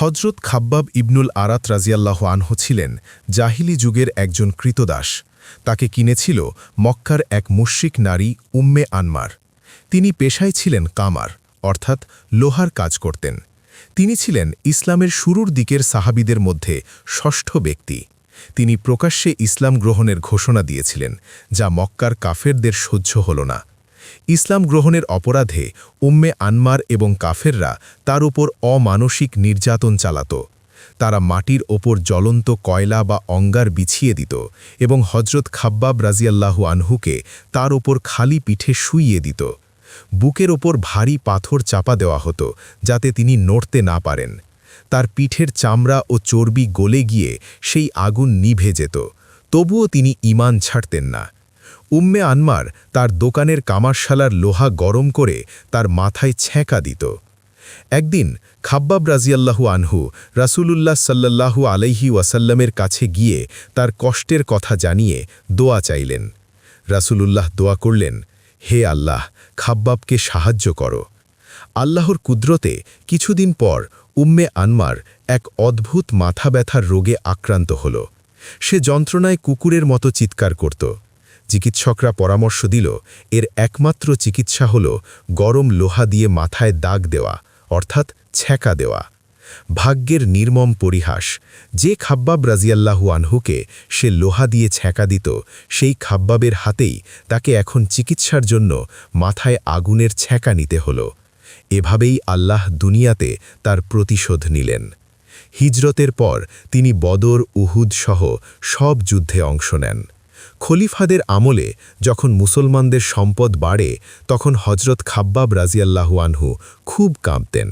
হজরত খাব্বাব ইবনুল আরাত রাজিয়াল্লাহু আনহু ছিলেন জাহিলি যুগের একজন কৃতদাস। তাকে কিনেছিল মক্কার এক মুশরিক নারী উম্মে আনমার। তিনি পেশায় ছিলেন কামার, অর্থাৎ লোহার কাজ করতেন। তিনি ছিলেন ইসলামের শুরুর দিকের সাহাবীদের মধ্যে ষষ্ঠ ব্যক্তি। তিনি প্রকাশ্যে ইসলাম গ্রহণের ঘোষণা দিয়েছিলেন, যা মক্কার কাফেরদের সহ্য হল না। ইসলাম গ্রহণের অপরাধে উম্মে আনমার এবং কাফেররা তার উপর অমানসিক নির্যাতন চালাত। তারা মাটির ওপর জ্বলন্ত কয়লা বা অঙ্গার বিছিয়ে দিত এবং হজরত খাব্বাব রাজিয়াল্লাহু আনহুকে তার ওপর খালি পিঠে শুইয়ে দিত। বুকের ওপর ভারী পাথর চাপা দেওয়া হতো, যাতে তিনি নড়তে না পারেন। তার পিঠের চামড়া ও চর্বি গলে গিয়ে সেই আগুন নিভে যেত, তবুও তিনি ঈমান ছাড়তেন না। উম্মে আনমার তার দোকানের কামারশালার লোহা গরম করে তার মাথায় ছ্যাঁকা দিত। একদিন খাব্বাব রাজিয়াল্লাহু আনহু রাসূলুল্লাহ সাল্লাল্লাহু আলাইহি ওয়াসাল্লামের কাছে গিয়ে তার কষ্টের কথা জানিয়ে দোয়া চাইলেন। রাসূলুল্লাহ দোয়া করলেন, হে আল্লাহ, খাব্বাবকে সাহায্য করো। আল্লাহর কুদরতে কিছুদিন পর উম্মে আনমার এক অদ্ভুত মাথা ব্যথার রোগে আক্রান্ত হল। সে যন্ত্রণায় কুকুরের মতো চিৎকার করত। চিকিৎসকরা পরামর্শ দিল, এর একমাত্র চিকিৎসা হল গরম লোহা দিয়ে মাথায় দাগ দেওয়া, অর্থাৎ ছ্যাঁকা দেওয়া। ভাগ্যের নির্মম পরিহাস, যে খাব্বাব রাজিয়াল্লাহু আনহুকে সে লোহা দিয়ে ছ্যাঁকা দিত, সেই খাব্বাবের হাতেই তাকে এখন চিকিৎসার জন্য মাথায় আগুনের ছ্যাঁকা নিতে হল। এভাবেই আল্লাহ দুনিয়াতে তার প্রতিশোধ নিলেন। হিজরতের পর তিনি বদর, উহুদ সহ সব যুদ্ধে অংশ নেন। খলিফাদের আমলে যখন মুসলমানদের সম্পদ বাড়ে, তখন হজরত খাব্বাব রাজিয়াল্লাহু আনহু খুব কাঁপতেন।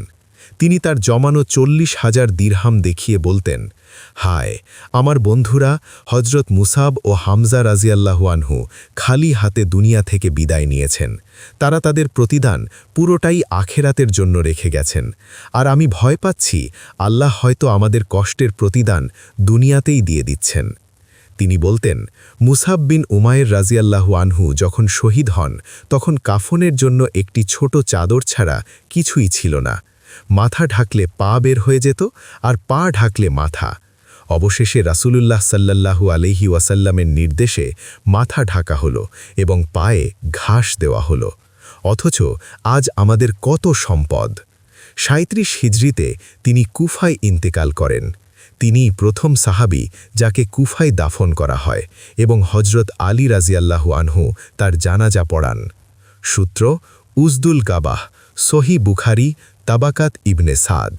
তিনি তার জমানো 40,000 দিরহাম দেখিয়ে বলতেন, হায়, আমার বন্ধুরা হজরত মুসাব ও হামজা রাজিয়াল্লাহু আনহু খালি হাতে দুনিয়া থেকে বিদায় নিয়েছেন। তারা তাদের প্রতিদান পুরোটাই আখেরাতের জন্য রেখে গেছেন, আর আমি ভয় পাচ্ছি আল্লাহ হয়তো আমাদের কষ্টের প্রতিদান দুনিয়াতেই দিয়ে দিচ্ছেন। তিনি বলতেন, মুসাব বিন উমায়ের রাজিয়াল্লাহু আনহু যখন শহীদ হন, তখন কাফনের জন্য একটি ছোট চাদর ছাড়া কিছুই ছিল না। মাথা ঢাকলে পা বের হয়ে যেত, আর পা ঢাকলে মাথা। অবশেষে রাসূলুল্লাহ সাল্লাল্লাহু আলাইহি ওয়াসাল্লামের নির্দেশে মাথা ঢাকা হলো এবং পায়ে ঘাস দেওয়া হলো। অথচ আজ আমাদের কত সম্পদ! 37 হিজরিতে তিনি কুফায় ইন্তেকাল করেন। তিনি প্রথম সাহাবী যাকে কুফায় দাফন করা হয়, এবং হজরত আলী রাজিয়াল্লাহু আনহু তার জানাজা পড়ান। সূত্র উজদুল কাবাহ, সহি বুখারী, তাবাকাত ইবনে সাদ।